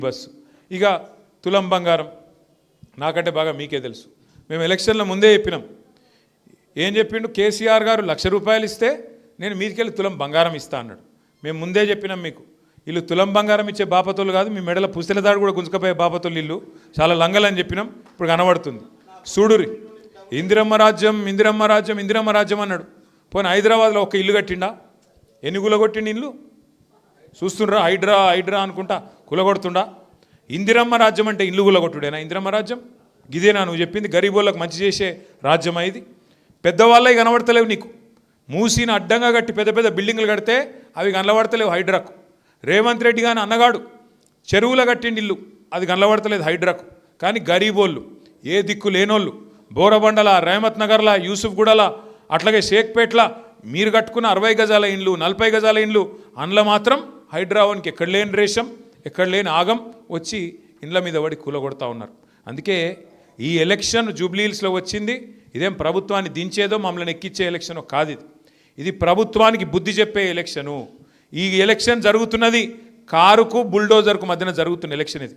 Bus ఇక తులం బంగారం నాకంటే బాగా మీకే తెలుసు. మేము ఎలక్షన్ల ముందే చెప్పినాం. ఏం చెప్పిండు కేసీఆర్ గారు ₹1,00,000 ఇస్తే నేను మీదికెళ్ళి తులం బంగారం ఇస్తా అన్నాడు. మేము ముందే చెప్పినాం మీకు వీళ్ళు తులం బంగారం ఇచ్చే బాపతోళ్ళు కాదు, మీ మెడల పుస్తెల దాడు కూడా గుంజుకపోయే బాపతోళ్ళు ఇల్లు చాలా లంగలని చెప్పినాం. ఇప్పుడు కనబడుతుంది. చూడురి ఇందిరమ్మ రాజ్యం ఇందిరమ్మ రాజ్యం ఇందిరమ్మ రాజ్యం అన్నాడు. పోనీ హైదరాబాద్లో ఒక ఇల్లు కట్టిండా? ఎన్ని కులగొట్టిండి ఇల్లు చూస్తుండ్రా? హైడ్రా హైడ్రా అనుకుంటా కులగొడుతుండా? ఇందిరమ్మ రాజ్యం అంటే ఇల్లు కులగొట్టుడేనా ఇందిరమ్మ రాజ్యం? గిదేనా నువ్వు చెప్పింది? గరీబోళ్ళకి మంచి చేసే రాజ్యం ఇది. పెద్దవాళ్ళవి కనబడతలేవు నీకు. మూసిని అడ్డంగా కట్టి పెద్ద పెద్ద బిల్డింగ్లు కడితే అవి కనబడతలేవు హైడ్రాకు. రేవంత్ రెడ్డి కానీ అన్నగాడు చెరువుల కట్టిండి ఇల్లు, అది కనబడతలేదు హైడ్రాకు. కానీ గరీబోళ్ళు ఏ దిక్కు లేనోళ్ళు బోరబండల, రేమత్ నగర్ల, యూసుఫ్గూడల, అట్లాగే షేక్పేట్ల మీరు కట్టుకున్న 60 గజాల ఇండ్లు 40 గజాల ఇండ్లు అందులో మాత్రం హైడ్రావానికి ఎక్కడ లేని రేషం ఎక్కడ లేని ఆగం వచ్చి ఇండ్ల మీద పడి కూలగొడతా ఉన్నారు. అందుకే ఈ ఎలక్షన్ జూబ్లీహిల్స్లో వచ్చింది. ఇదేం ప్రభుత్వాన్ని దించేదో మమ్మల్ని ఎక్కించే ఎలక్షన్ కాదు. ఇది ప్రభుత్వానికి బుద్ధి చెప్పే ఎలక్షను. ఈ ఎలక్షన్ జరుగుతున్నది కారుకు బుల్డోజర్కు మధ్యన జరుగుతున్న ఎలక్షన్ ఇది.